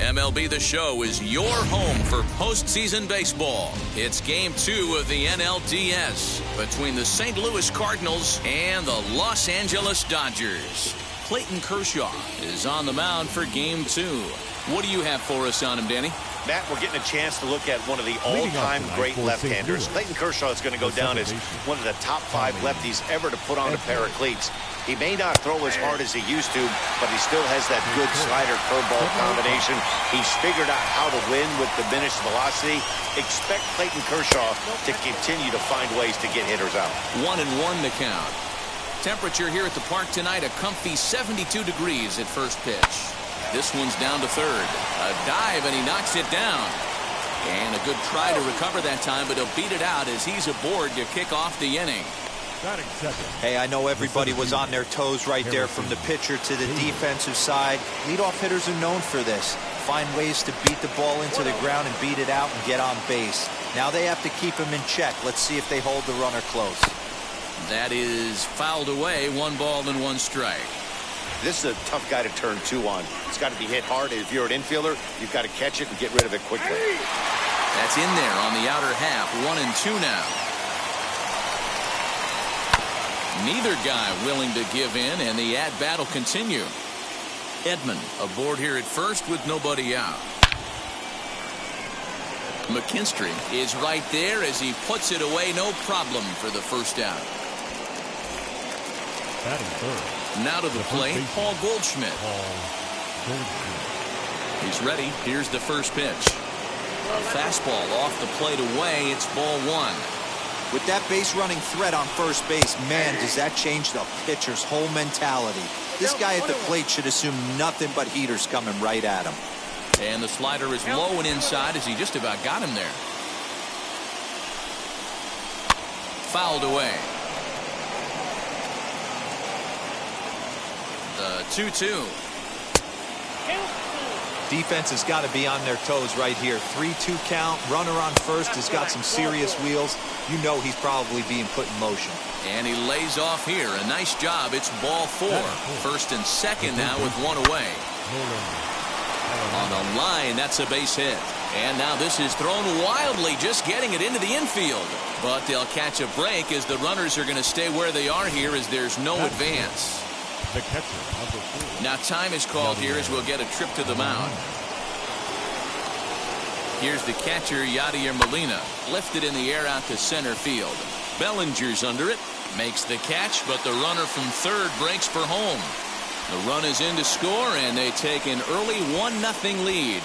MLB The Show is your home for postseason baseball. It's Game 2 of the NLDS between the St. Louis Cardinals and the Los Angeles Dodgers. Clayton Kershaw is on the mound for Game 2. What do you have for us on him, Danny? Matt, we're getting a chance to look at one of the all-time great left-handers. Clayton Kershaw is going to go down as one of the top 5 lefties ever to put on a pair of cleats. He may not throw as hard as he used to, but he still has that good slider-curveball combination. He's figured out how to win with diminished velocity. Expect Clayton Kershaw to continue to find ways to get hitters out. 1-1 to count. Temperature here at the park tonight, a comfy 72 degrees at first pitch. This one's down to third. A dive, and he knocks it down. And a good try to recover that time, but he'll beat it out as he's aboard to kick off the inning. Hey, I know everybody was on their toes right there from the pitcher to the defensive side. Leadoff hitters are known for this. Find ways to beat the ball into the ground and beat it out and get on base. Now they have to keep him in check. Let's see if they hold the runner close. That is fouled away. 1 ball and 1 strike. This is a tough guy to turn 2 on. It's got to be hit hard. If you're an infielder, you've got to catch it and get rid of it quickly. That's in there on the outer half. 1-2 now. Neither guy willing to give in, and the at-bat will continue. Edman aboard here at first with nobody out. McKinstry is right there as he puts it away, no problem for the first out. Now to the plate, Paul Goldschmidt. He's ready. Here's the first pitch. A fastball off the plate away. It's ball 1. With that base running threat on first base, man, does that change the pitcher's whole mentality. This guy at the plate should assume nothing but heaters coming right at him. And the slider is low and inside as he just about got him there. Fouled away. The 2-2. Defense has got to be on their toes right here. 3-2 count. Runner on first has got some serious wheels. You know he's probably being put in motion. And he lays off here. A nice job. It's ball 4. First and second now with 1 away. On the line, that's a base hit. And now this is thrown wildly, just getting it into the infield. But they'll catch a break as the runners are going to stay where they are here as there's no advance. The catcher, number 4. Now time is called here as we'll get a trip to the mound. Here's the catcher, Yadier Molina, lifted in the air out to center field. Bellinger's under it, makes the catch, but the runner from third breaks for home. The run is in to score, and they take an early 1-0 lead.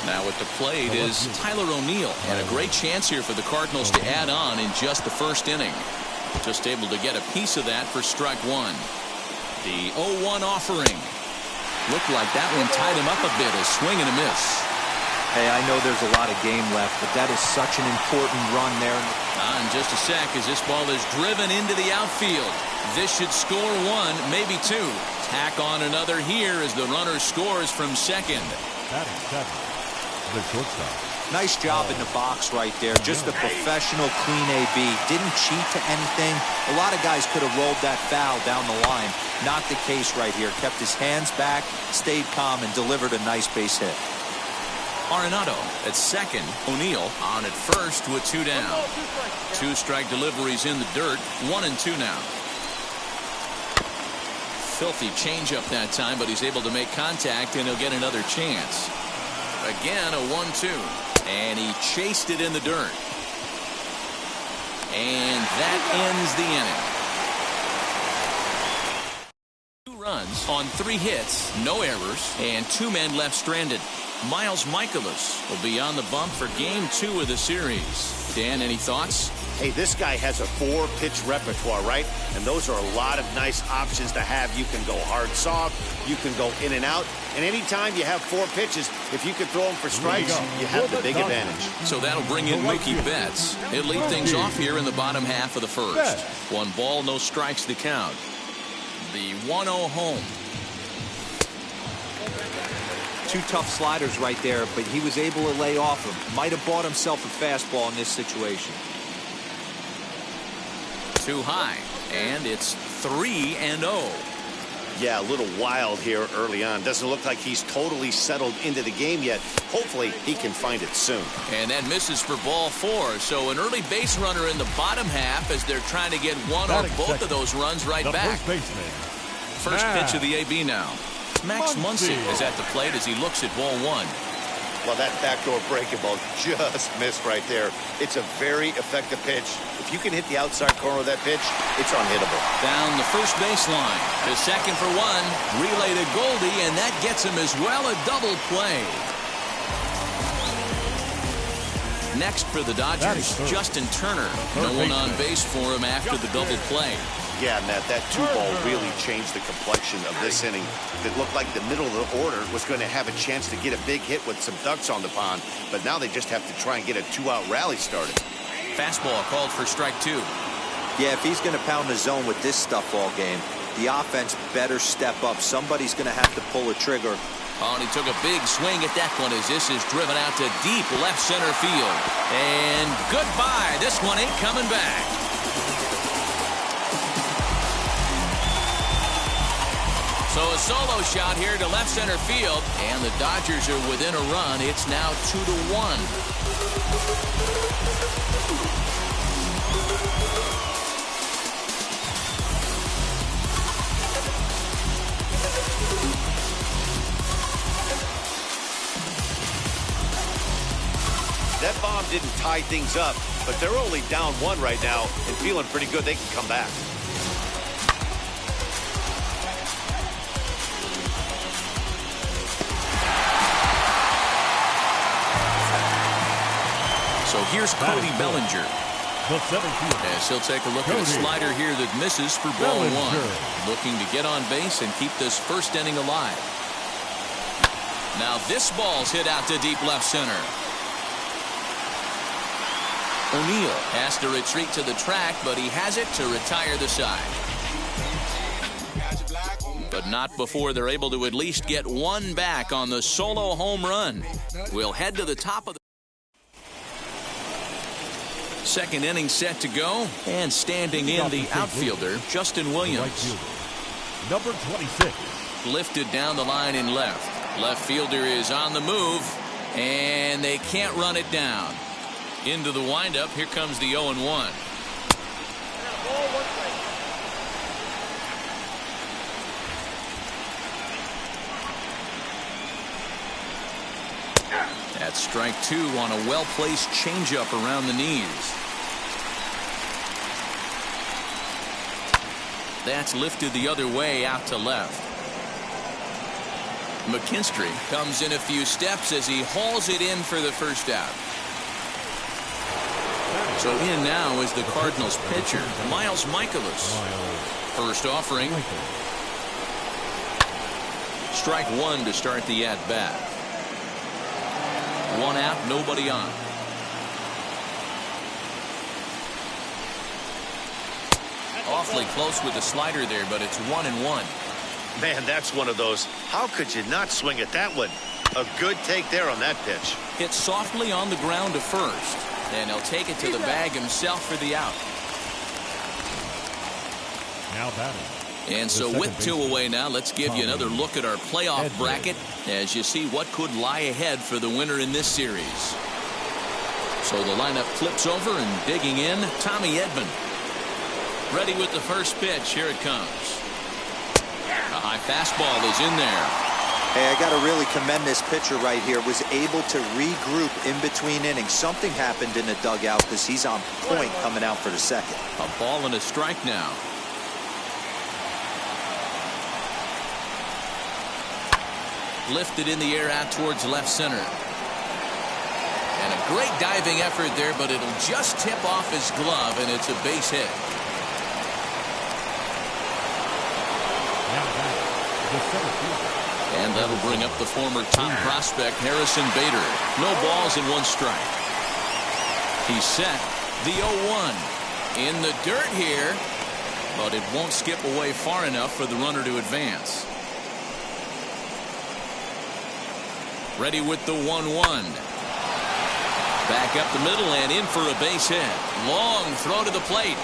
Now at the plate is Tyler O'Neill, and a great chance here for the Cardinals to add on in just the first inning. Just able to get a piece of that for strike 1. The 0-1 offering. Looked like that one tied him up a bit. A swing and a miss. Hey, I know there's a lot of game left, but that is such an important run there. In just a sec as this ball is driven into the outfield. This should score 1, maybe 2. Tack on another here as the runner scores from second. Batting 7, the shortstop. Nice job in the box right there. Just a professional, clean AB. Didn't cheat to anything. A lot of guys could have rolled that foul down the line. Not the case right here. Kept his hands back, stayed calm, and delivered a nice base hit. Arenado at second. O'Neill on at first with 2 down. 2 strike deliveries in the dirt. 1-2 now. Filthy changeup that time, but he's able to make contact, and he'll get another chance. Again, a 1-2. And he chased it in the dirt. And that ends the inning. 2 runs on 3 hits, no errors, and 2 men left stranded. Miles Michaelis will be on the bump for Game 2 of the series. Dan, any thoughts? Hey, this guy has a 4-pitch repertoire, right? And those are a lot of nice options to have. You can go hard, soft. You can go in and out. And anytime you have 4 pitches, if you can throw them for strikes, you have the big advantage. So that'll bring in Mookie Betts. He'll lead things off here in the bottom half of the first. 1 ball, no strikes to count. The 1-0 home. Two tough sliders right there, but he was able to lay off them. Might have bought himself a fastball in this situation. Too high, and it's 3-0. Yeah, a little wild here early on. Doesn't look like he's totally settled into the game yet. Hopefully, he can find it soon. And that misses for ball 4. So an early base runner in the bottom half as they're trying to get one or both of those runs right back. First pitch of the AB now. Max Muncy is at the plate as he looks at ball 1. Well, that backdoor breaking ball just missed right there. It's a very effective pitch. If you can hit the outside corner of that pitch, it's unhittable. Down the first baseline to second for 1. Relay to Goldie, and that gets him as well a double play. Next for the Dodgers, Justin Turner. No one on base for him after the double play. Yeah, Matt, that 2-ball really changed the complexion of this inning. It looked like the middle of the order was going to have a chance to get a big hit with some ducks on the pond, but now they just have to try and get a 2-out rally started. Fastball called for strike 2. Yeah, if he's going to pound the zone with this stuff all game, the offense better step up. Somebody's going to have to pull a trigger. Oh, and he took a big swing at that one as this is driven out to deep left center field. And goodbye. This one ain't coming back. So a solo shot here to left center field, and the Dodgers are within a run. It's now 2-1. That bomb didn't tie things up, but they're only down 1 right now and feeling pretty good they can come back. So here's Cody Bellinger. As he'll take a look at a slider here that misses for ball 1. Looking to get on base and keep this first inning alive. Now this ball's hit out to deep left center. O'Neill has to retreat to the track, but he has it to retire the side. But not before they're able to at least get one back on the solo home run. We'll head to the top of the second inning set to go, and standing in the outfielder, Justin Williams. Number 26. Lifted down the line in left. Left fielder is on the move, and they can't run it down. Into the windup, here comes the 0-1. That's strike 2 on a well-placed changeup around the knees. That's lifted the other way out to left. McKinstry comes in a few steps as he hauls it in for the first out. So in now is the Cardinals pitcher, Miles Michaelis. First offering. Strike 1 to start the at-bat. 1 out, nobody on. Awfully close with the slider there, but it's 1-1. Man, that's one of those. How could you not swing at that one? A good take there on that pitch. Hit softly on the ground to first, and he'll take it to the bag himself for the out. Now batting. And so with 2 away now, let's give you another look at our playoff bracket as you see what could lie ahead for the winner in this series. So the lineup flips over and digging in, Tommy Edman. Ready with the first pitch. Here it comes. A high fastball is in there. Hey, I got to really commend this pitcher right here. Was able to regroup in between innings. Something happened in the dugout because he's on point coming out for the second. A ball and a strike now. Lifted in the air out towards left center. And a great diving effort there, but it'll just tip off his glove, and it's a base hit. And that'll bring up the former top prospect, Harrison Bader. No balls and 1 strike. He's set. The 0-1 in the dirt here, but it won't skip away far enough for the runner to advance. Ready with the 1-1. Back up the middle and in for a base hit. Long throw to the plate.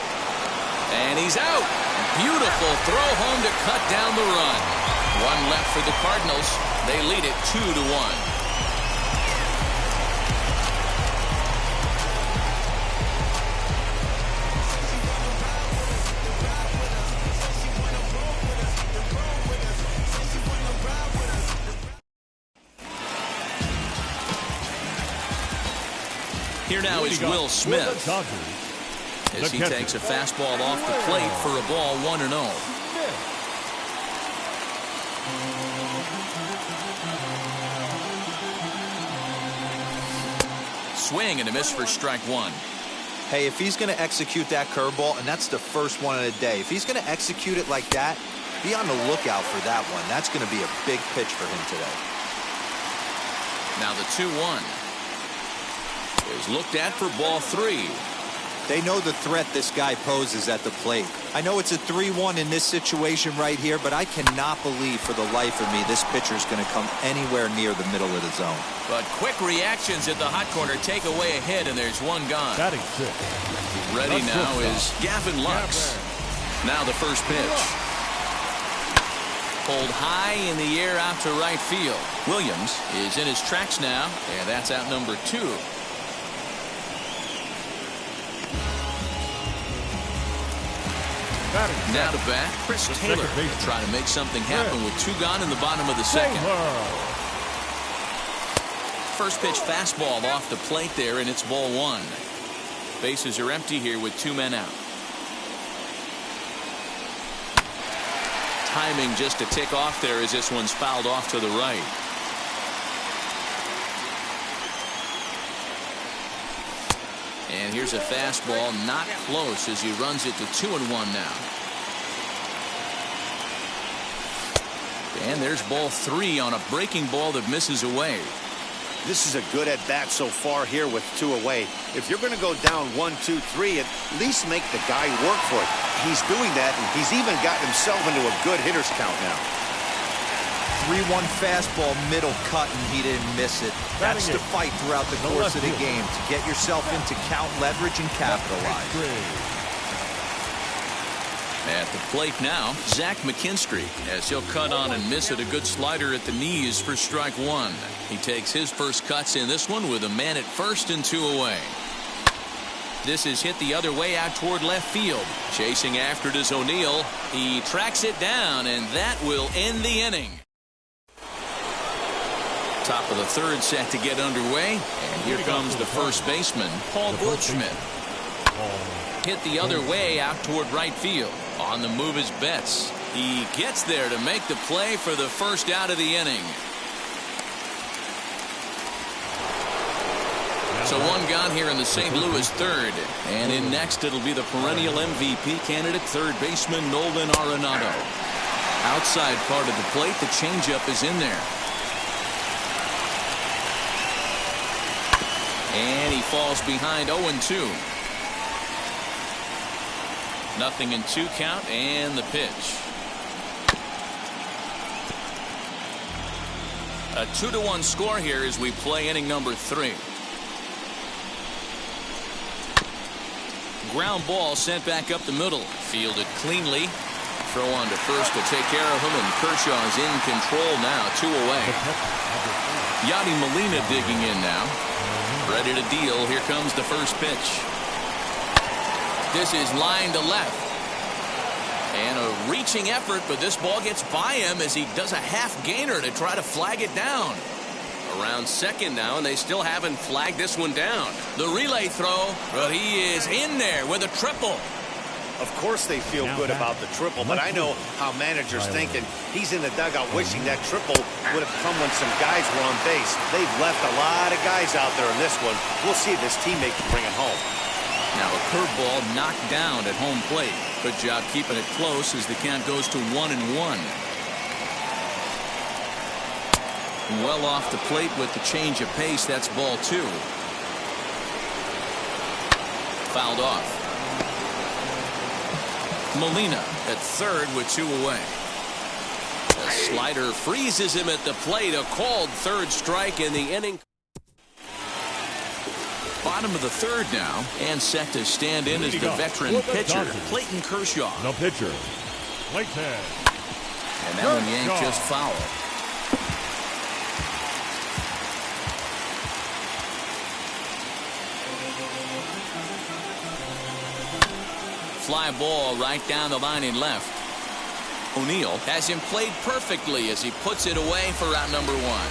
And he's out. Beautiful throw home to cut down the run. One left for the Cardinals. They lead it 2-1. Here now is Will Smith as he takes a fastball off the plate for a ball 1-0. Swing and a miss for strike one. Hey, if he's going to execute that curveball, and that's the first one of the day, if he's going to execute it like that, be on the lookout for that one. That's going to be a big pitch for him today. Now the 2-1 is looked at for ball 3. They know the threat this guy poses at the plate. I know it's a 3-1 in this situation right here, but I cannot believe for the life of me this pitcher is going to come anywhere near the middle of the zone. But quick reactions at the hot corner take away a hit, and there's one gone. Batting 6. Ready now is Gavin Lux. Now the first pitch. Pulled high in the air out to right field. Williams is in his tracks now, and that's out number 2. Now to bat, Chris Taylor trying to make something happen with 2 gone in the bottom of the second. First pitch fastball off the plate there, and it's ball 1. Bases are empty here with 2 men out. Timing just a tick off there as this one's fouled off to the right. And here's a fastball not close as he runs it to 2-1 now. And there's ball 3 on a breaking ball that misses away. This is a good at-bat so far here with 2 away. If you're going to go down 1-2-3, at least make the guy work for it. He's doing that, and he's even gotten himself into a good hitter's count now. 3-1 fastball, middle cut, and he didn't miss it. That's the fight throughout the course of the game, to get yourself into count leverage and capitalize. At the plate now, Zach McKinstry, as he'll cut on and miss it. A good slider at the knees for strike 1. He takes his first cuts in this one with a man at first and 2 away. This is hit the other way out toward left field. Chasing after it is O'Neill. He tracks it down, and that will end the inning. Top of the 3rd set to get underway, and here comes the first baseman, Paul Goldschmidt. Hit the other way out toward right field. On the move is Betts. He gets there to make the play for the first out of the inning. So 1 gone here in the St. Louis 3rd. And in next it'll be the perennial MVP candidate, 3rd baseman Nolan Arenado. Outside part of the plate, the changeup is in there. And he falls behind 0-2. Nothing in 2 count, and the pitch. A 2-1 score here as we play inning number 3. Ground ball sent back up the middle. Fielded cleanly. Throw on to first to take care of him, and Kershaw is in control now, 2 away. Yadi Molina digging in now. Ready to deal. Here comes the first pitch. This is line to left. And a reaching effort, but this ball gets by him as he does a half gainer to try to flag it down. Around second now, and they still haven't flagged this one down. The relay throw, but he is in there with a triple. Of course they feel good about the triple, but I know how managers think, and he's in the dugout wishing that triple would have come when some guys were on base. They've left a lot of guys out there in this one. We'll see if his teammate can bring it home. Now a curveball knocked down at home plate. Good job keeping it close as the count goes to 1-1. Well off the plate with the change of pace. That's ball 2. Fouled off. Molina at 3rd with 2 away. A Slider freezes him at the plate. A called third strike in the inning. Bottom of the third now, and set to stand in as the veteran pitcher, Clayton Kershaw. The pitcher, Clayton. And that one yanked just foul. Fly ball right down the line in left. O'Neill has him played perfectly as he puts it away for out number one.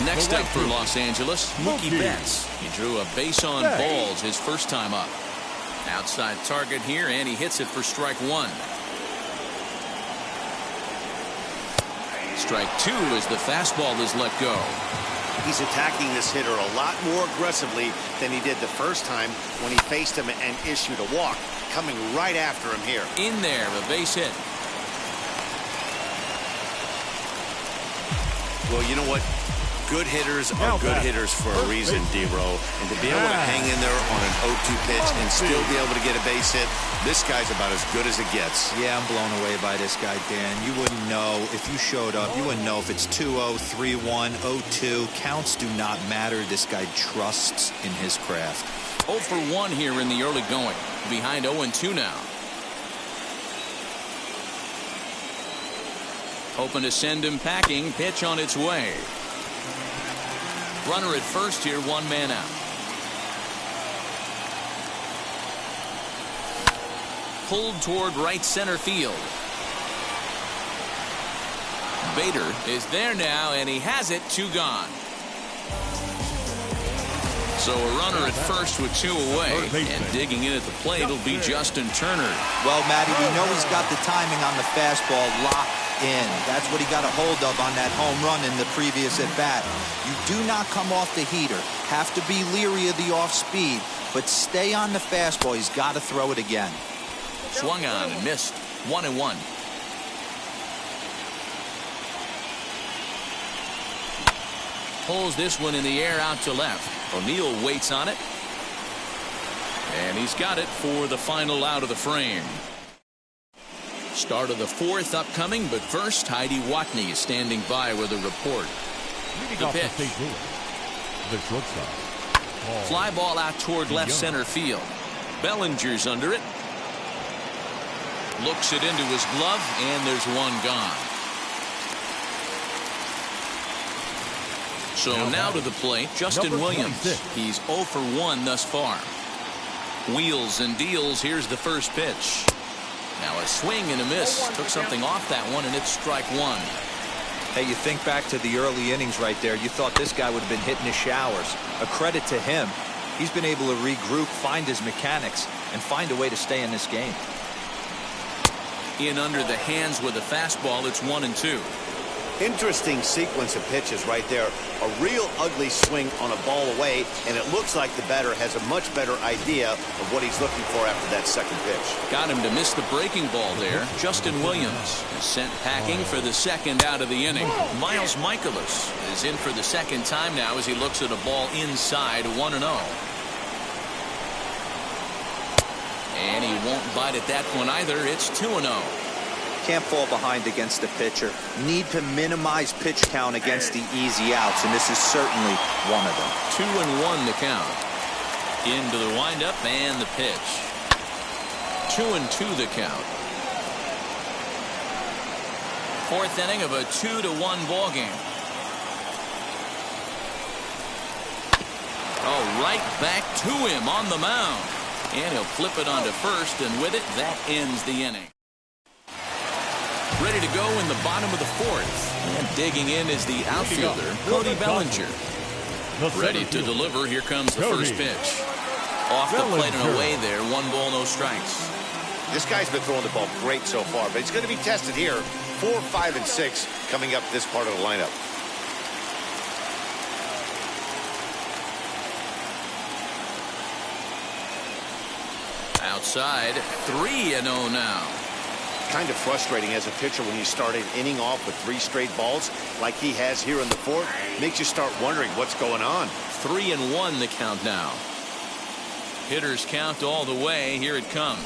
Next up for Los Angeles, Mookie Betts. He drew a base on balls his first time up. Outside target here, and he hits it for strike one. Strike two as the fastball is let go. He's attacking this hitter a lot more aggressively than he did the first time when he faced him and issued a walk. Coming right after him here. In there, a base hit. Well, you know what? Good hitters are good hitters for a reason, D-Row. And to be able to hang in there on an 0-2 pitch and still be able to get a base hit, this guy's about as good as it gets. Yeah, I'm blown away by this guy, Dan. You wouldn't know if you showed up. You wouldn't know if it's 2-0, 3-1, 0-2. Counts do not matter. This guy trusts in his craft. 0 for 1 here in the early going. Behind 0-2 now. Hoping to send him packing. Pitch on its way. Runner at first here, one man out. Pulled toward right center field. Bader is there now, and he has it. 2 gone. So a runner at first with 2 away, and digging in at the plate will be Justin Turner. Well, Matty, we know he's got the timing on the fastball locked in. That's what he got a hold of on that home run in the previous at-bat. You do not come off the heater. Have to be leery of the off-speed, but stay on the fastball. He's got to throw it again. Swung on and missed. 1-1. Pulls this one in the air out to left. O'Neill waits on it. And he's got it for the final out of the frame. Start of the fourth upcoming, but first, Heidi Watney is standing by with a report. The pitch. The shortstop. Fly ball out toward left center field. Bellinger's under it. Looks it into his glove, and there's one gone. So now to the plate, Justin Williams. He's 0 for 1 thus far. Wheels and deals. Here's the first pitch. Now a swing and a miss. Took something off that one, and it's strike one. Hey, you think back to the early innings right there. You thought this guy would have been hitting his showers. A credit to him. He's been able to regroup, find his mechanics, and find a way to stay in this game. In under the hands with a fastball. It's 1-2. Interesting sequence of pitches right there. A real ugly swing on a ball away, and it looks like the batter has a much better idea of what he's looking for after that second pitch. Got him to miss the breaking ball there. Justin Williams is sent packing for the second out of the inning. Miles Michaelis is in for the second time now as he looks at a ball inside. 1-0. And he won't bite at that one either. It's 2-0. Can't fall behind against the pitcher. Need to minimize pitch count against the easy outs, and this is certainly one of them. 2-1 the count. Into the windup and the pitch. 2-2 the count. Fourth inning of a 2-1 ball game. Oh, right back to him on the mound. And he'll flip it onto first, and with it, that ends the inning. Ready to go in the bottom of the fourth. And digging in is the outfielder, Cody Bellinger. Ready to deliver. Here comes the first pitch. Off the plate and away there. 1 ball, no strikes. This guy's been throwing the ball great so far, but he's going to be tested here. 4, 5, and 6 coming up this part of the lineup. Outside, 3-0 now. Kind of frustrating as a pitcher when you start an inning off with 3 straight balls like he has here in the fourth. Makes you start wondering what's going on. 3-1 the count now. Hitters count all the way. Here it comes.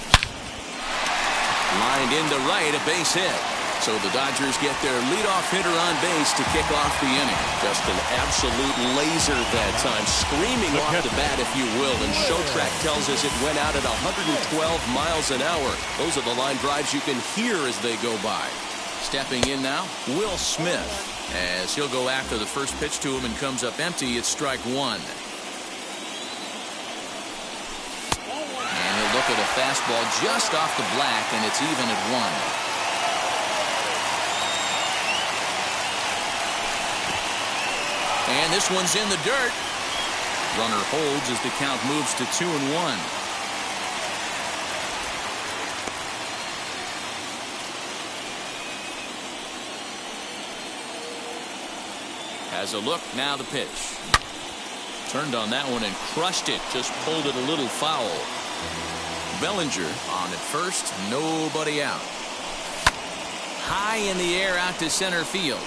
Lined into right, a base hit. So the Dodgers get their leadoff hitter on base to kick off the inning. Just an absolute laser that time, screaming off the bat, if you will. And Showtrack tells us it went out at 112 miles an hour. Those are the line drives you can hear as they go by. Stepping in now, Will Smith, as he'll go after the first pitch to him and comes up empty. It's strike one. And he'll look at a fastball just off the black, and it's even at one. And this one's in the dirt. Runner holds as the count moves to 2-1. Has a look, now the pitch. Turned on that one and crushed it, just pulled it a little foul. Bellinger on at first, nobody out. High in the air out to center field.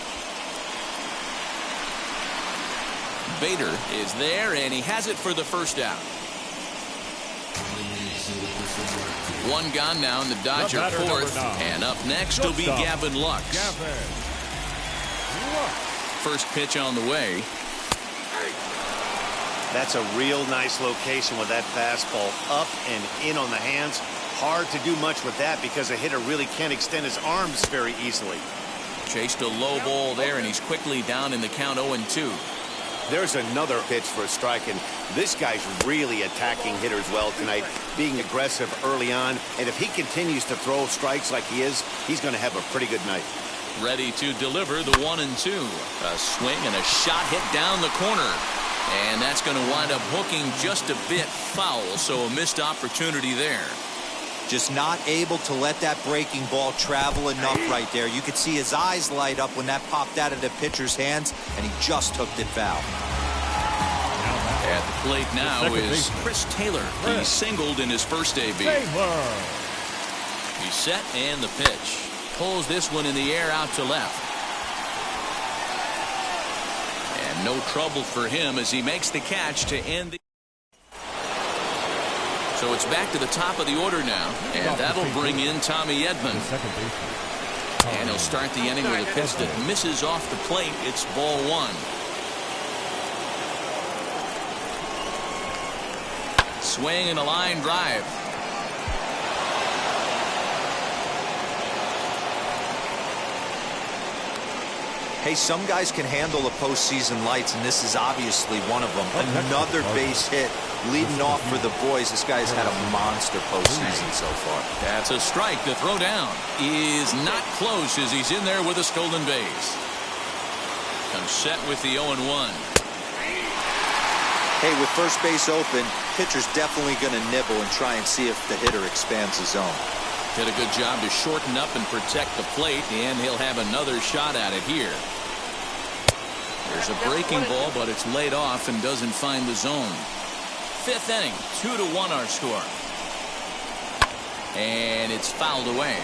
Bader is there, and he has it for the first out. One gone now in the Dodger fourth, and up next will be Gavin Lux. First pitch on the way. That's a real nice location with that fastball up and in on the hands. Hard to do much with that because a hitter really can't extend his arms very easily. Chased a low ball there, and he's quickly down in the count 0-2. There's another pitch for a strike, and this guy's really attacking hitters well tonight, being aggressive early on. And if he continues to throw strikes like he is, he's going to have a pretty good night. Ready to deliver the 1-2. A swing and a shot hit down the corner. And that's going to wind up hooking just a bit foul, so a missed opportunity there. Just not able to let that breaking ball travel enough right there. You could see his eyes light up when that popped out of the pitcher's hands, and he just hooked it foul. At the plate now is Chris Taylor. He singled in his first AB. He's set, and the pitch. Pulls this one in the air out to left. And no trouble for him as he makes the catch to end the... So it's back to the top of the order now, and that'll bring in Tommy Edman. And he'll start the inning with a pitch that misses off the plate. It's ball one. Swing and a line drive. Hey, some guys can handle the postseason lights, and this is obviously one of them. Another base hit leading off for the boys. This guy's had a monster postseason so far. That's a strike. The throw down is not close as he's in there with a stolen base. Comes set with the 0-1. Hey, with first base open, pitcher's definitely going to nibble and try and see if the hitter expands his zone. Did a good job to shorten up and protect the plate, and he'll have another shot at it here. There's a breaking ball, but it's laid off and doesn't find the zone. Fifth inning, 2-1 our score. And it's fouled away.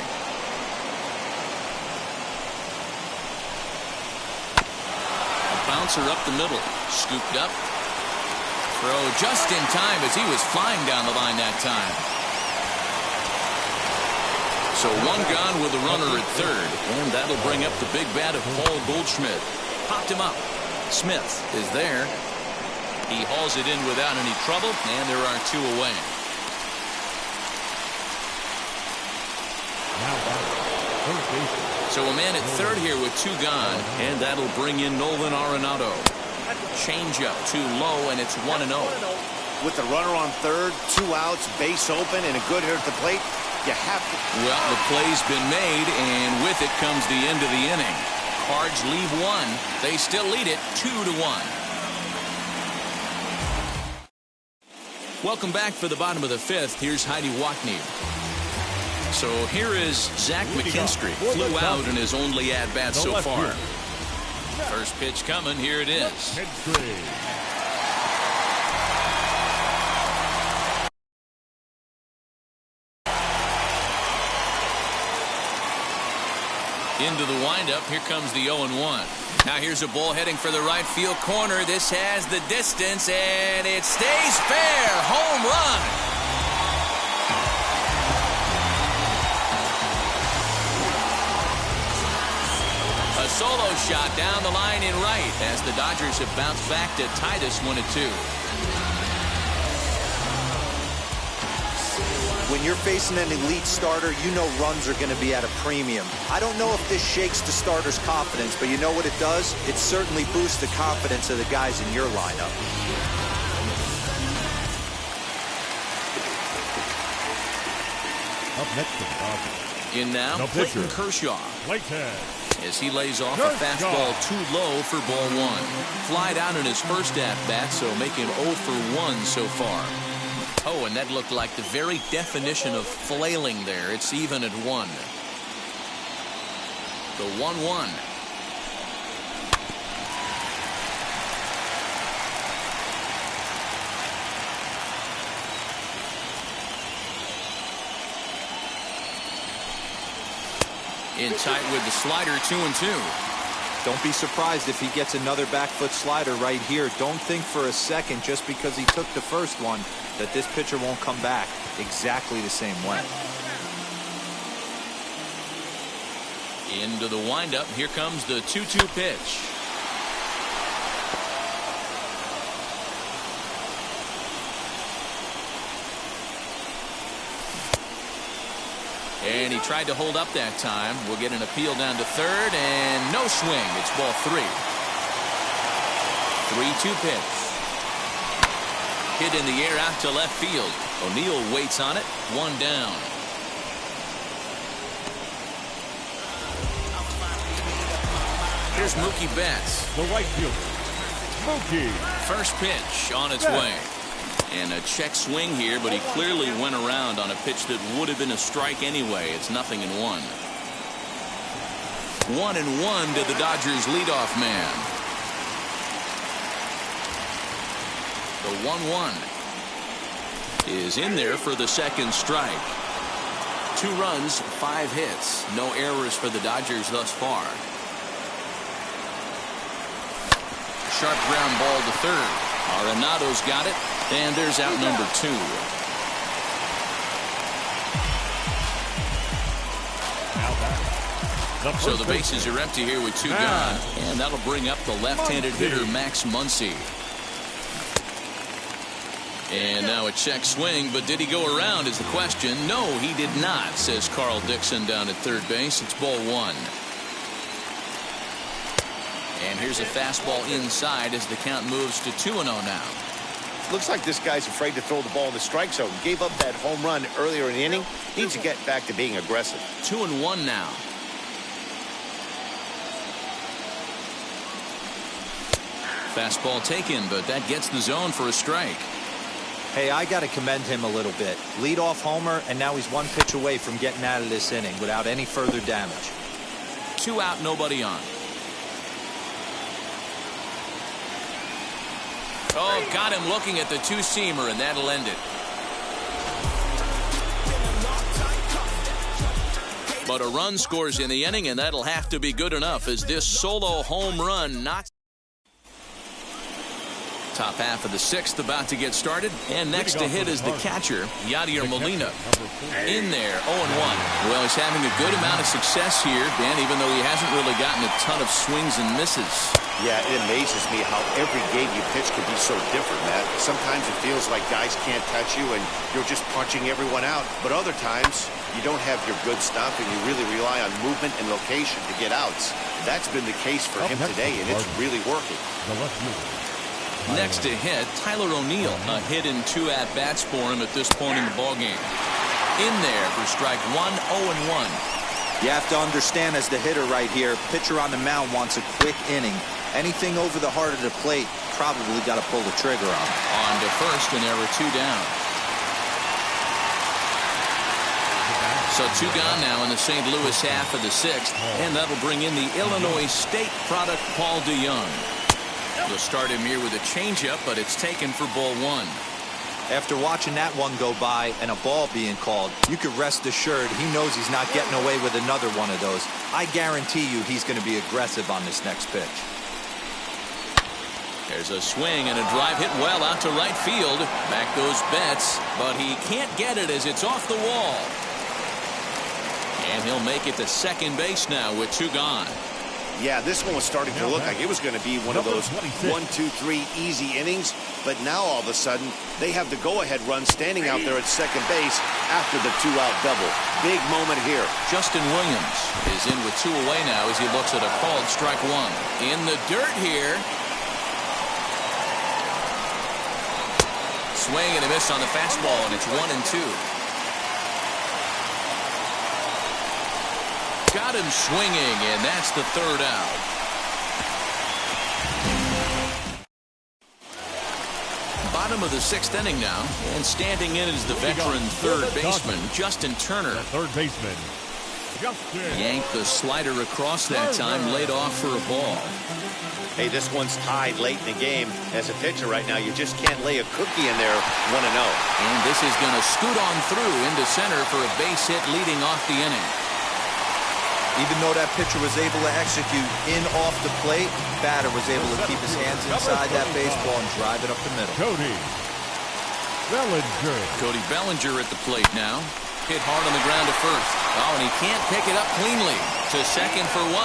A bouncer up the middle, scooped up. Throw just in time as he was flying down the line that time. So one gone with a runner at third, and that'll bring up the big bat of Paul Goldschmidt. Popped him up. Smith is there. He hauls it in without any trouble, and there are two away. So a man at third here with two gone, and that'll bring in Nolan Arenado. Changeup too low, and it's 1-0. With the runner on third, 2 outs, base open, and a good hitter at the plate, you have to... Well, the play's been made, and with it comes the end of the inning. Cards leave one. They still lead it 2-1. Welcome back for the bottom of the fifth. Here's Heidi Wackney. So here is Zach McKinstry. Flew out in his only at-bat so far. First pitch coming. Here it is. Into the windup. Here comes the 0-1. Now here's a ball heading for the right field corner. This has the distance, and it stays fair. Home run. solo shot down the line in right as the Dodgers have bounced back to tie this one at 2. When you're facing an elite starter, you know runs are going to be at a premium. I don't know if this shakes the starter's confidence, but you know what it does? It certainly boosts the confidence of the guys in your lineup. Up next to the Dodgers. In now, Clayton Kershaw. As he lays off a fastball too low for ball 1. Fly down in his first at-bat, so make him 0 for 1 so far. Oh, and that looked like the very definition of flailing there. It's even at 1. The 1-1. In tight with the slider, 2-2. Don't be surprised if he gets another back foot slider right here. Don't think for a second, just because he took the first one, that this pitcher won't come back exactly the same way. Into the windup. Here comes the 2-2 pitch. And he tried to hold up that time. We'll get an appeal down to third, and no swing. It's ball 3. 3-2 pitch. Hit in the air out to left field. O'Neill waits on it. 1 down. Here's Mookie Betts. The right fielder, Mookie. First pitch on its way. And a check swing here, but he clearly went around on a pitch that would have been a strike anyway. It's 0-1. 1-1 to the Dodgers leadoff man. The 1-1 is in there for the second strike. 2 runs, 5 hits. No errors for the Dodgers thus far. Sharp ground ball to third. Arenado's got it. And there's out number 2. So the bases are empty here with 2 gone. And that'll bring up the left-handed hitter, Max Muncy. And now a check swing, but did he go around is the question. No, he did not, says Carl Dixon down at third base. It's ball 1. And here's a fastball inside as the count moves to 2-0 now. Looks like this guy's afraid to throw the ball in the strike zone. Gave up that home run earlier in the inning. Needs to get back to being aggressive. 2-1 now. Fastball taken, but that gets the zone for a strike. Hey, I got to commend him a little bit. Leadoff homer, and now he's 1 pitch away from getting out of this inning without any further damage. 2 out, nobody on. Oh, got him looking at the 2-seamer, and that'll end it. But a run scores in the inning, and that'll have to be good enough as this solo home run knocks. Top half of the 6th about to get started, and next to hit is the catcher, Yadier Molina. In there, 0-1. Well, he's having a good amount of success here, Dan, even though he hasn't really gotten a ton of swings and misses. Yeah, it amazes me how every game you pitch can be so different, Matt. Sometimes it feels like guys can't touch you and you're just punching everyone out. But other times, you don't have your good stuff and you really rely on movement and location to get outs. That's been the case for him today, and it's really working. Next to hit, Tyler O'Neill. A hit in 2 at-bats for him at this point in the ballgame. In there for strike 1, 0-1. You have to understand, as the hitter right here, pitcher on the mound wants a quick inning. Anything over the heart of the plate, probably got to pull the trigger on. On to first, and there were 2 down. So 2 gone now in the St. Louis half of the 6th, and that'll bring in the Illinois State product, Paul DeYoung. They'll start him here with a changeup, but it's taken for ball 1. After watching that one go by and a ball being called, you could rest assured he knows he's not getting away with another one of those. I guarantee you he's going to be aggressive on this next pitch. There's a swing and a drive hit well out to right field. Back goes Betts, but he can't get it as it's off the wall. And he'll make it to second base now with 2 gone. Yeah, this one was starting to look like it was going to be one of those 1, 2, 3 easy innings. But now all of a sudden, they have the go-ahead run standing out there at second base after the 2-out double. Big moment here. Justin Williams is in with 2 away now as he looks at a called strike 1. In the dirt here. Swing and a miss on the fastball, and it's 1-2. Got him swinging, and that's the 3rd out. Bottom of the 6th inning now, and standing in is the veteran 3rd baseman, Justin Turner. Third baseman, Justin. Yanked the slider across that time, laid off for a ball. Hey, this one's tied late in the game. As a pitcher right now, you just can't lay a cookie in there 1-0. And this is going to scoot on through into center for a base hit leading off the inning. Even though that pitcher was able to execute in off the plate, batter was able to keep his hands inside that baseball and drive it up the middle. Cody Bellinger. Cody Bellinger at the plate now. Hit hard on the ground to first. Oh, and he can't pick it up cleanly. To second for 1.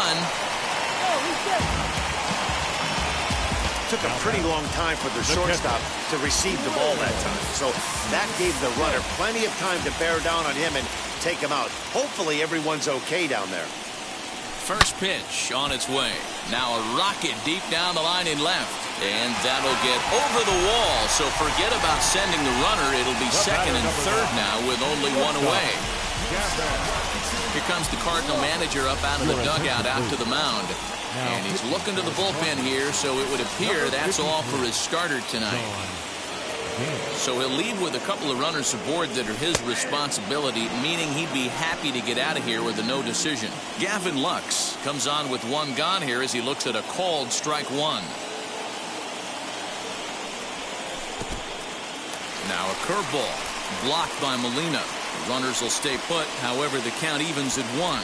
Took a pretty long time for the shortstop to receive the ball that time. So that gave the runner plenty of time to bear down on him and take him out. Hopefully everyone's okay down there. First pitch on its way. Now a rocket deep down the line in left. And that'll get over the wall. So forget about sending the runner. It'll be second and third now with only 1 away. Here comes the Cardinal manager up out of the dugout out to the mound. And he's looking to the bullpen here, so it would appear that's all for his starter tonight. So he'll leave with a couple of runners aboard that are his responsibility, meaning he'd be happy to get out of here with a no decision. Gavin Lux comes on with 1 gone here as he looks at a called strike 1. Now a curveball blocked by Molina. The runners will stay put, however the count evens at 1.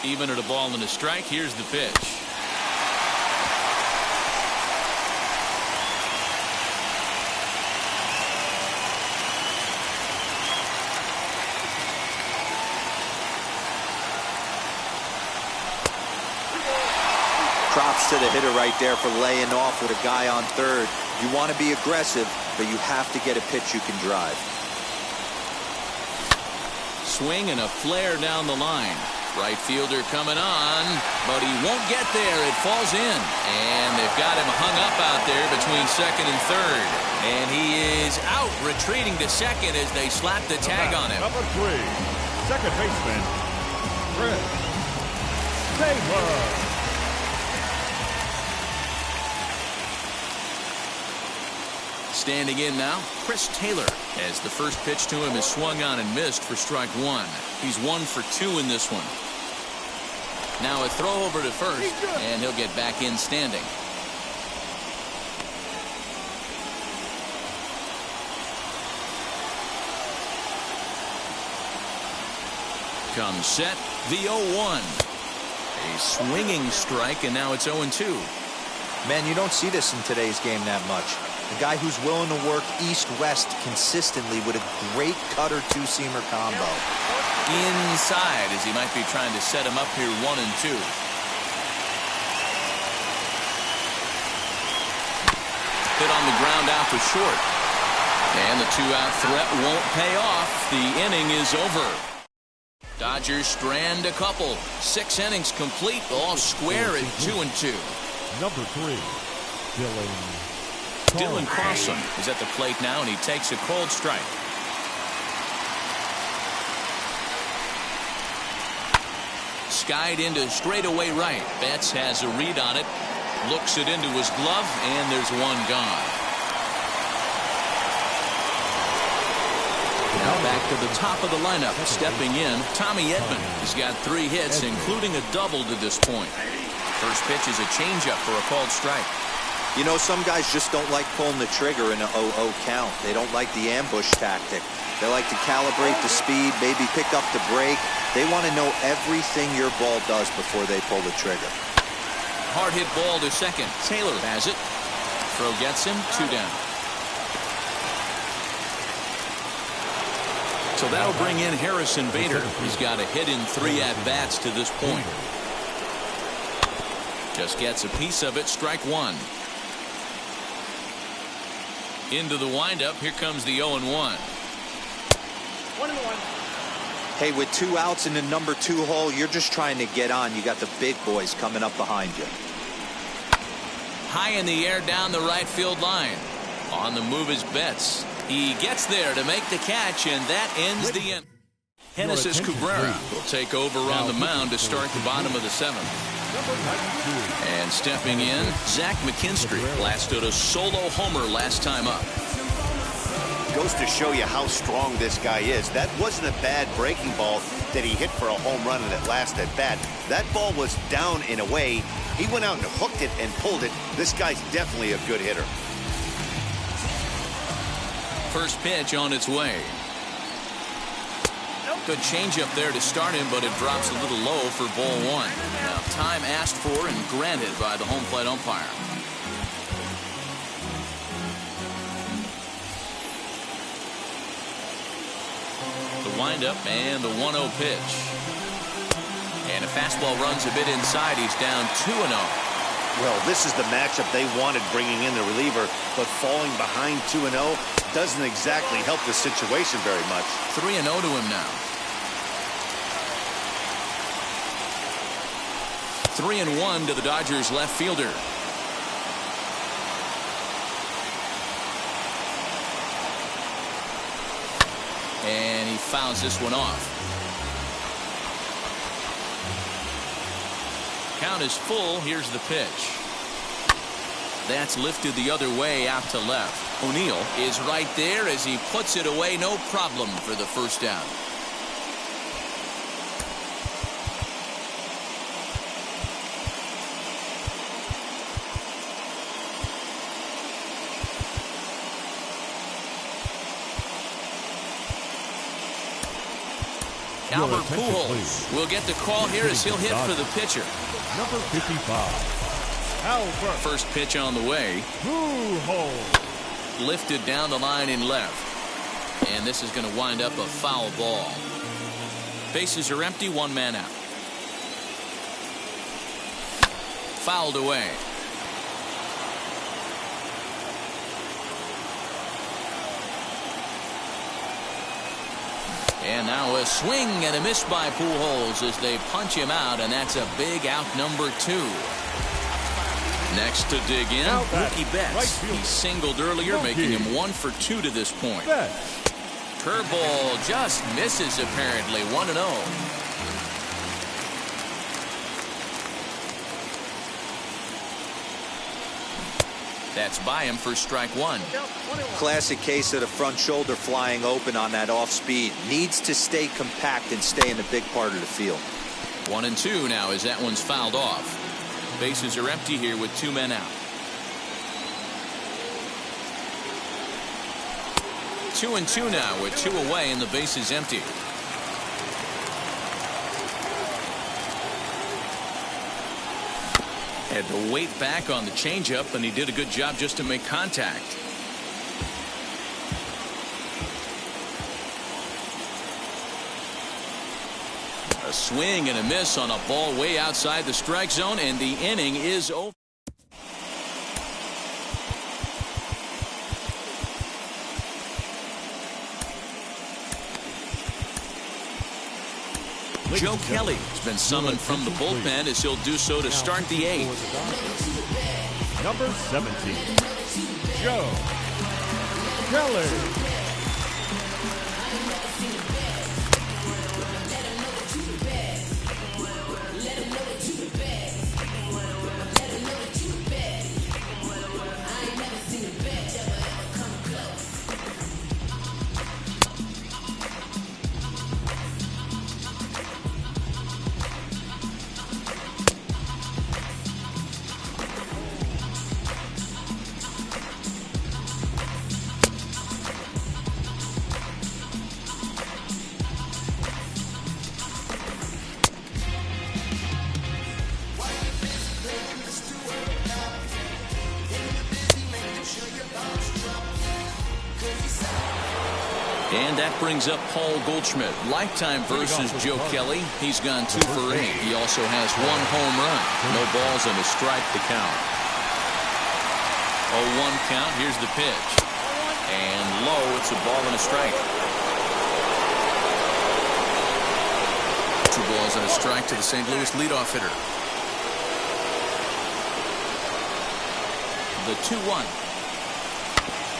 Even at a ball and a strike, here's the pitch. Props to the hitter right there for laying off with a guy on third. You want to be aggressive, but you have to get a pitch you can drive. Swing and a flare down the line. Right fielder coming on, but he won't get there. It falls in, and they've got him hung up out there between second and third. And he is out, retreating to second as they slap the tag on him. Number 3, second baseman, Chris Taylor. Standing in now, Chris Taylor, as the first pitch to him is swung on and missed for strike 1. He's 1 for 2 in this one. Now a throw over to first, and he'll get back in standing. Comes set, the 0-1. A swinging strike, and now it's 0-2. Man, you don't see this in today's game that much. A guy who's willing to work east-west consistently with a great cutter two-seamer combo. Inside as he might be trying to set him up here 1-2. Hit on the ground out for short. And the 2-out threat won't pay off. The inning is over. Dodgers strand a couple. 6 innings complete, all square at 2-2. Number 3, Dylan Carlson is at the plate now, and he takes a cold strike. Skied into straightaway right. Betts has a read on it. Looks it into his glove, and there's 1 gone. Now back to the top of the lineup. Stepping in, Tommy Edman. He's got 3 hits, including a double to this point. First pitch is a changeup for a called strike. You know, some guys just don't like pulling the trigger in an 0-0 count. They don't like the ambush tactic. They like to calibrate the speed, maybe pick up the break. They want to know everything your ball does before they pull the trigger. Hard hit ball to second. Taylor has it. Throw gets him, 2 down. So that'll bring in Harrison Bader. He's got a hit in 3 at-bats to this point. Just gets a piece of it. Strike 1. Into the windup. Here comes the 0-1. 1-1. Hey, with 2 outs in the number 2 hole, you're just trying to get on. You got the big boys coming up behind you. High in the air down the right field line. On the move is Betts. He gets there to make the catch, and that ends the inning. Genesis Cabrera will take over on the mound to start the bottom of the 7th. And stepping in, Zach McKinstry blasted a solo homer last time up. Goes to show you how strong this guy is. That wasn't a bad breaking ball that he hit for a home run in that last at bat. That ball was down and away. He went out and hooked it and pulled it. This guy's definitely a good hitter. First pitch on its way. Good changeup there to start him, but it drops a little low for ball 1. Now, time asked for and granted by the home plate umpire. The windup and the 1-0 pitch. And a fastball runs a bit inside. He's down 2-0. Well, this is the matchup they wanted, bringing in the reliever, but falling behind 2-0 doesn't exactly help the situation very much. 3-0 to him now. 3-1 to the Dodgers left fielder. And he fouls this one off. Count is full. Here's the pitch. That's lifted the other way out to left. O'Neill is right there as he puts it away. No problem for the first down. Albert Pujols will get the call here as he'll hit for the pitcher. Number 55, Albert. First pitch on the way. Pujols. Lifted down the line in left. And this is going to wind up a foul ball. Bases are empty, 1 man out. Fouled away. And now a swing and a miss by Pujols as they punch him out, and that's a big out number 2. Next to dig in, Mookie Betts. He singled earlier, making him 1 for 2 to this point. Curveball just misses apparently. 1-0. That's by him for strike 1. Classic case of the front shoulder flying open on that off speed. Needs to stay compact and stay in the big part of the field. 1-2 now as that one's fouled off. Bases are empty here with 2 men out. 2-2 now with 2 away and the bases empty. Had to wait back on the changeup, and he did a good job just to make contact. A swing and a miss on a ball way outside the strike zone, and the inning is over. Joe Kelly has been summoned from the bullpen as he'll do so to start the 8th. Number 17, Joe Kelly. And that brings up Paul Goldschmidt. Lifetime versus Joe Kelly. He's gone 2 for 8. He also has 1 home run. No balls and a strike to count. 0-1 count. Here's the pitch. And low. It's a ball and a strike. 2 balls and a strike to the St. Louis leadoff hitter. The 2-1.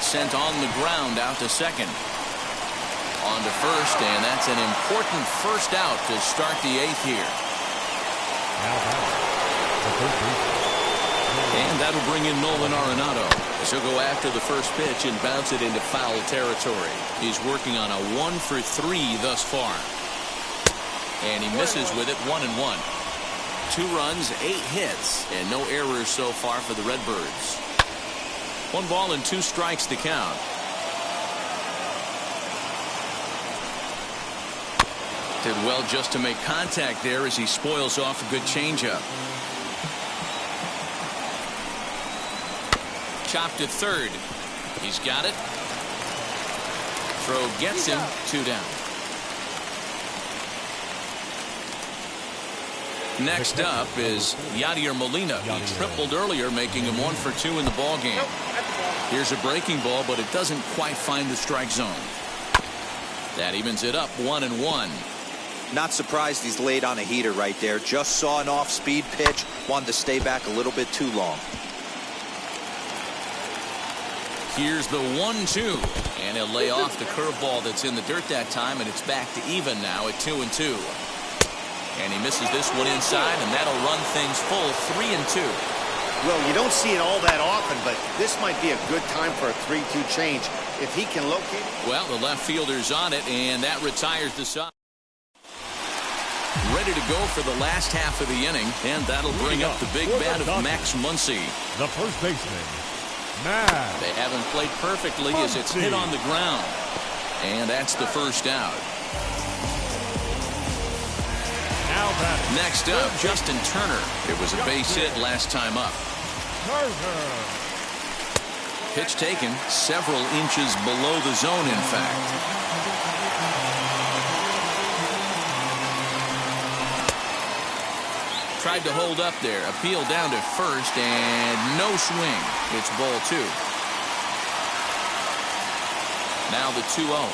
Sent on the ground out to second. On to first, and that's an important first out to start the 8th here. And that'll bring in Nolan Arenado, as he'll go after the first pitch and bounce it into foul territory. He's working on a 1 for 3 thus far. And he misses with it, 1-1. 2 runs, 8 hits, and no errors so far for the Redbirds. 1 ball and 2 strikes to count. Did well just to make contact there as he spoils off a good changeup. Chopped to third. He's got it. Throw gets him. 2 down. Next up is Yadier Molina. He tripled earlier, making him 1 for 2 in the ballgame. Here's a breaking ball, but it doesn't quite find the strike zone. That evens it up, 1-1. Not surprised he's laid on a heater right there. Just saw an off-speed pitch. Wanted to stay back a little bit too long. Here's the 1-2. And he'll lay off the curveball that's in the dirt that time, and it's back to even now at 2-2. And he misses this one inside, and that'll run things full 3-2. Well, you don't see it all that often, but this might be a good time for a 3-2 change if he can locate it. Well, the left fielder's on it, and that retires the side. Ready to go for the last half of the inning, and that'll bring up the big bat of Max Muncy. The first baseman, Max. They haven't played perfectly as it's hit on the ground. And that's the first out. Now batting. Next up, Justin Turner. It was a base hit last time up. Turner. Pitch taken several inches below the zone, in fact. Tried to hold up there. Appeal down to first, and no swing. It's ball 2. Now the 2-0.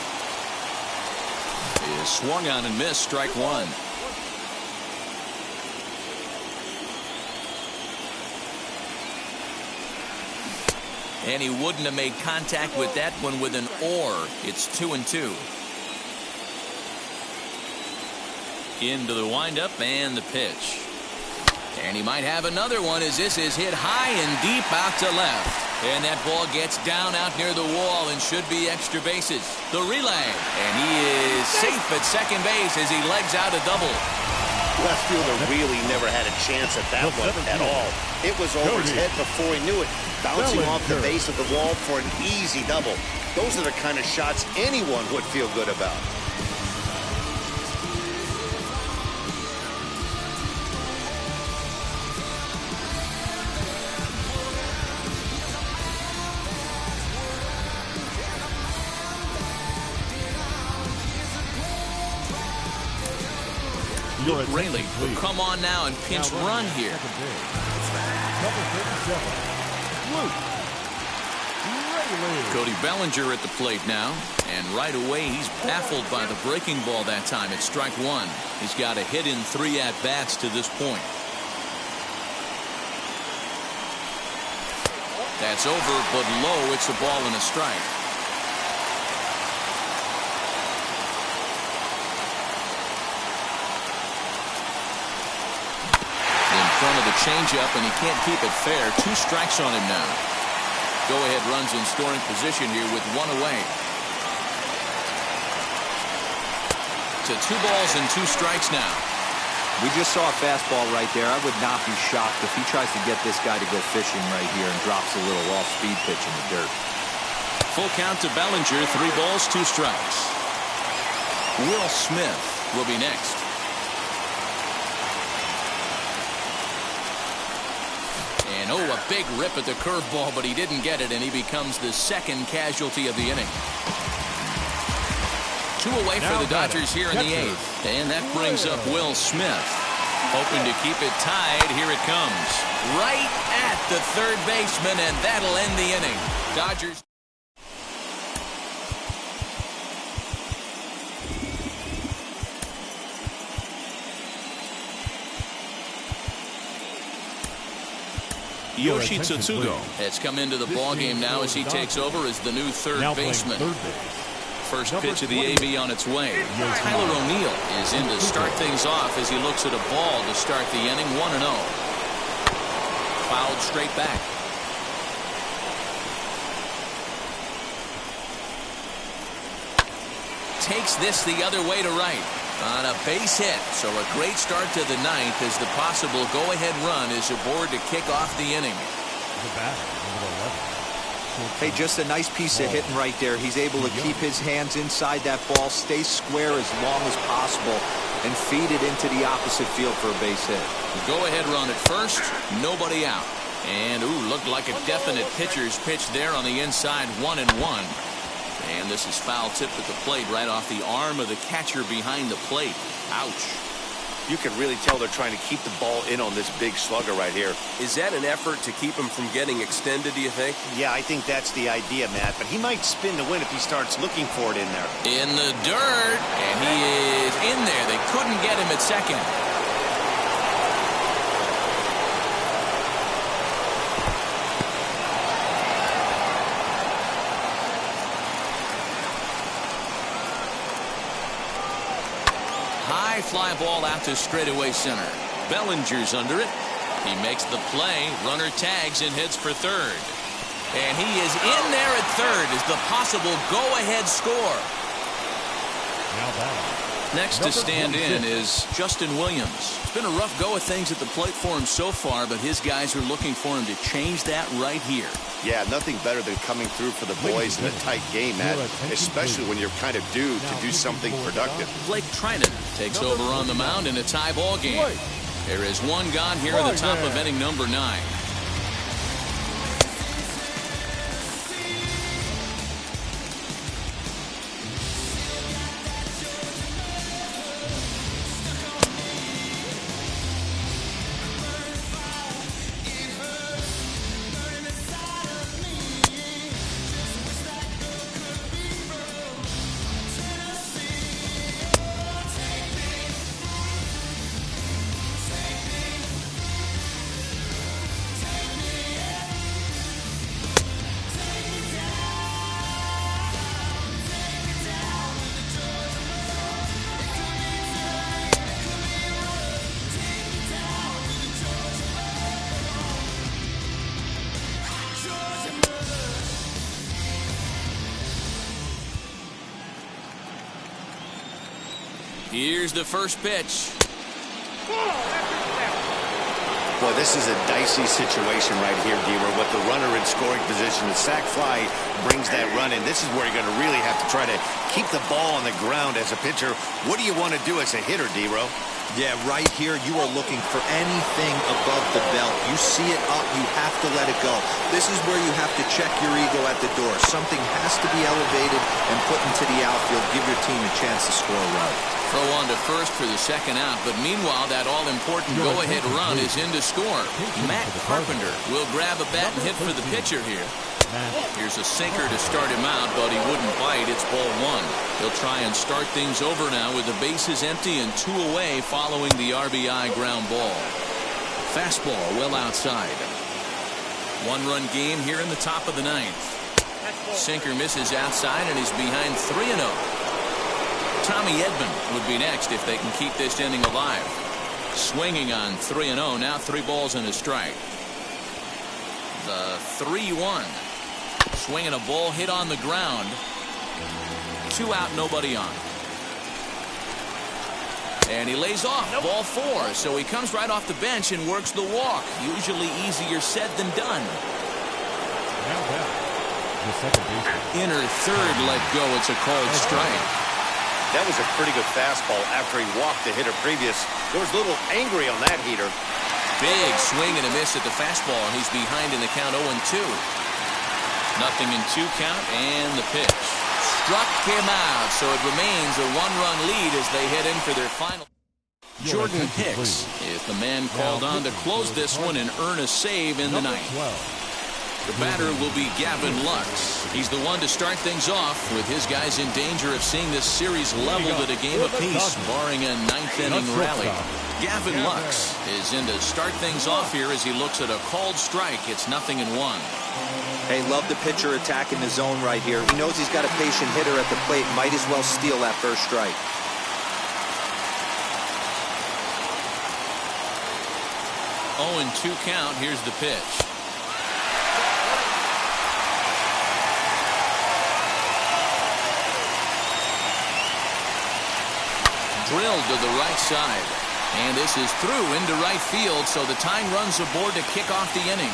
Is swung on and missed, strike 1. And he wouldn't have made contact with that one with an or. It's 2-2. Into the windup and the pitch. And he might have another one as this is hit high and deep out to left. And that ball gets down out near the wall and should be extra bases. The relay. And he is safe at second base as he legs out a double. Left fielder really never had a chance at that one at all. It was over his head before he knew it. Bouncing off the base of the wall for an easy double. Those are the kind of shots anyone would feel good about. Luke Raley will come on now and pinch run here. Number 37, Luke Raley. Cody Bellinger at the plate now. And right away, he's baffled by the breaking ball that time. It's strike 1. He's got a hit in 3 at-bats to this point. That's over, but low. It's a ball and a strike. Front of the changeup, and he can't keep it fair. 2 strikes on him now. Go-ahead runs in scoring position here with 1 away. To 2 balls and 2 strikes now. We just saw a fastball right there. I would not be shocked if he tries to get this guy to go fishing right here and drops a little off-speed pitch in the dirt. Full count to Bellinger. 3 balls, 2 strikes. Will Smith will be next. And oh, a big rip at the curveball, but he didn't get it, and he becomes the second casualty of the inning. Two away for the Dodgers here in the 8th. And that brings up Will Smith. Hoping to keep it tied. Here it comes. Right at the third baseman, and that'll end the inning. Dodgers. Yoshi Tsutsugo has come into the ballgame now as he takes over as the new third baseman. First pitch of the AB on its way. Tyler O'Neill is in to start things off as he looks at a ball to start the inning. 1-0. Fouled straight back. Takes this the other way to right on a base hit. So a great start to the 9th as the possible go-ahead run is aboard to kick off the inning. Hey, just a nice piece of hitting right there. He's able to keep his hands inside that ball, stay square as long as possible, and feed it into the opposite field for a base hit. Go-ahead run at first, nobody out. And, looked like a definite pitcher's pitch there on the inside, 1-1. And this is foul tip at the plate right off the arm of the catcher behind the plate. Ouch. You can really tell they're trying to keep the ball in on this big slugger right here. Is that an effort to keep him from getting extended, do you think? Yeah, I think that's the idea, Matt. But he might spin to win if he starts looking for it in there. In the dirt. And he is in there. They couldn't get him at second. High fly ball out to straightaway center. Bellinger's under it. He makes the play. Runner tags and heads for third. And he is in there at third as the possible go-ahead score. Next to stand in is Justin Williams. It's been a rough go of things at the plate for him so far, but his guys are looking for him to change that right here. Yeah, nothing better than coming through for the boys in a tight game, Matt, especially when you're kind of due to do something productive. Blake Trinan takes over on the mound in a tie ball game. There is one gone here at the top of inning number 9. Here's the first pitch. Boy, this is a dicey situation right here, Deaver. With the runner in scoring position, the sac fly brings that run in. This is where you're going to really have to try to keep the ball on the ground as a pitcher. What do you want to do as a hitter, Deaver? Yeah, right here, you are looking for anything above the belt. You see it up, you have to let it go. This is where you have to check your ego at the door. Something has to be elevated and put into the outfield. Give your team a chance to score a run. Throw on to first for the second out, but meanwhile, that all-important go-ahead run is in to score. Matt Carpenter will grab a bat and hit for the pitcher here. Here's a sinker to start him out, but he wouldn't bite. It's ball 1. He'll try and start things over now with the bases empty and 2 away following the RBI ground ball. Fastball well outside. 1-run game here in the top of the 9th. Sinker misses outside and he's behind 3-0. Tommy Edman would be next if they can keep this inning alive. Swinging on 3-0. Now 3 balls and a strike. The 3-1. Swinging a ball hit on the ground. 2 out, nobody on. And he lays off. Ball 4. So he comes right off the bench and works the walk. Usually easier said than done. Inner third let go. It's a called strike. That was a pretty good fastball after he walked the hitter previous. There was a little angry on that heater. Big swing and a miss at the fastball, and he's behind in the count 0-2. Nothing in 2 count, and the pitch. struck him out, so it remains a one-run lead as they head in for their final. Jordan Hicks is the man called on to close this one and earn a save in the ninth. The batter will be Gavin Lux. He's the one to start things off with his guys in danger of seeing this series leveled at a game apiece, barring a ninth-inning rally. Gavin Lux is in to start things off here as he looks at a called strike. It's 0-1. Hey, love the pitcher attacking the zone right here. He knows he's got a patient hitter at the plate. Might as well steal that first strike. 0-2 count. Here's the pitch. Drilled to the right side. And this is through into right field, so the tying run's aboard to kick off the inning.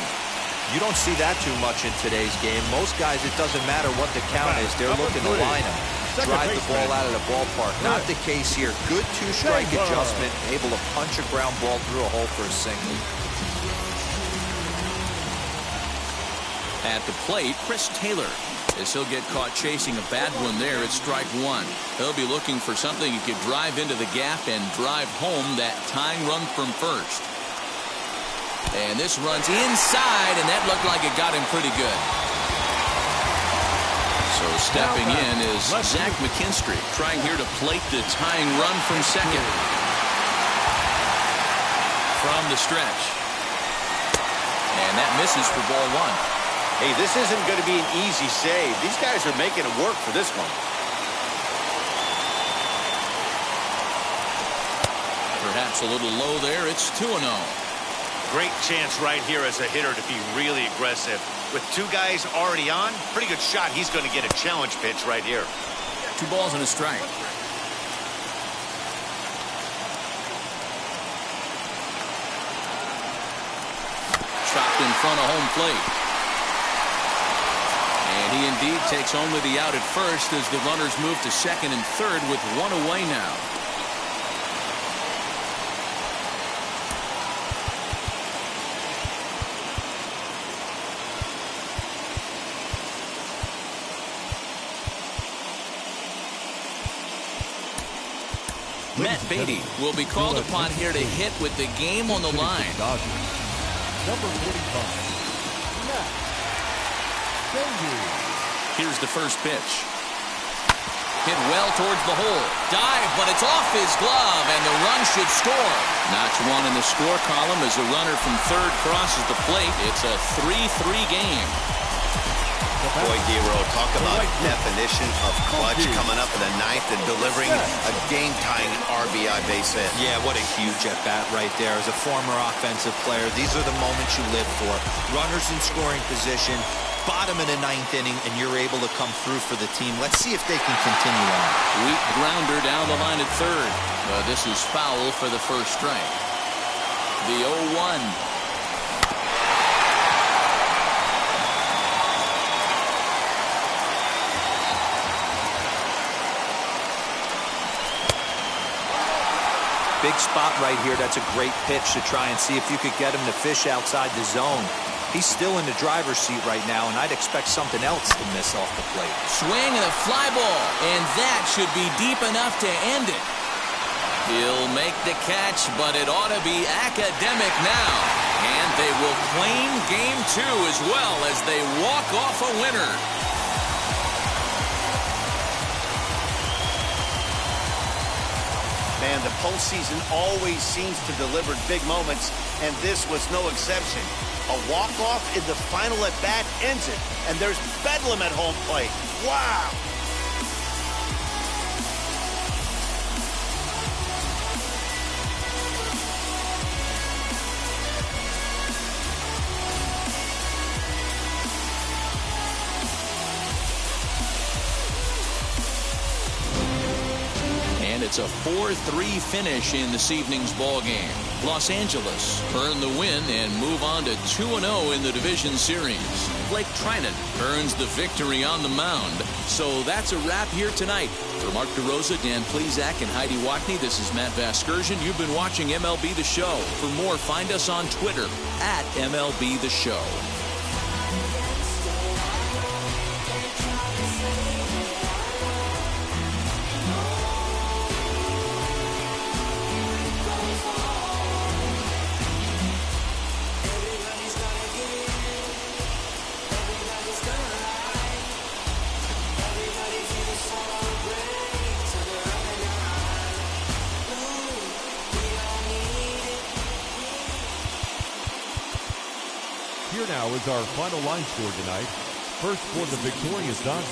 You don't see that too much in today's game. Most guys, it doesn't matter what the count is. They're looking to line them, drive the ball out of the ballpark. Not the case here. Good two-strike adjustment, able to punch a ground ball through a hole for a single. At the plate, Chris Taylor, as he'll get caught chasing a bad one there at strike one. He'll be looking for something he could drive into the gap and drive home that tying run from first. And this runs inside, and that looked like it got him pretty good. So stepping in is Zach McKinstry, trying here to plate the tying run from second. From the stretch. And that misses for ball one. Hey, this isn't going to be an easy save. These guys are making it work for this one. Perhaps a little low there. It's 2-0. Great chance right here as a hitter to be really aggressive. With two guys already on, pretty good shot. He's going to get a challenge pitch right here. 2 balls and a strike. Chopped in front of home plate. And he indeed takes only the out at first as the runners move to second and third with one away now. Matt Beatty will be called upon here to hit with the game on the line. Number 45. Here's the first pitch. Hit well towards the hole. Dive, but it's off his glove, and the run should score. Notch one in the score column as a runner from third crosses the plate. It's a 3-3 game. Boy, Dero, talk about a definition of clutch coming up in the ninth and delivering a game-tying RBI base hit. Yeah, what a huge at-bat right there. As a former offensive player, these are the moments you live for. Runners in scoring position, bottom of the ninth inning, and you're able to come through for the team. Let's see if they can continue on. Weak grounder down the line at third. But this is foul for the first strike. The 0-1. Big spot right here. That's a great pitch to try and see if you could get him to fish outside the zone. He's still in the driver's seat right now, and I'd expect something else to miss off the plate. Swing and a fly ball, and that should be deep enough to end it. He'll make the catch, but it ought to be academic now. And they will claim game 2 as well as they walk off a winner. Man, the postseason always seems to deliver big moments, and this was no exception. A walk-off in the final at-bat ends it, and there's bedlam at home plate. Wow! It's a 4-3 finish in this evening's ball game. Los Angeles earn the win and move on to 2-0 in the division series. Blake Trinan earns the victory on the mound. So that's a wrap here tonight. For Mark DeRosa, Dan Plezak, and Heidi Watney, this is Matt Vasgersian. You've been watching MLB The Show. For more, find us on Twitter at MLB The Show. Here now is our final line score tonight. First for the victorious Dodgers.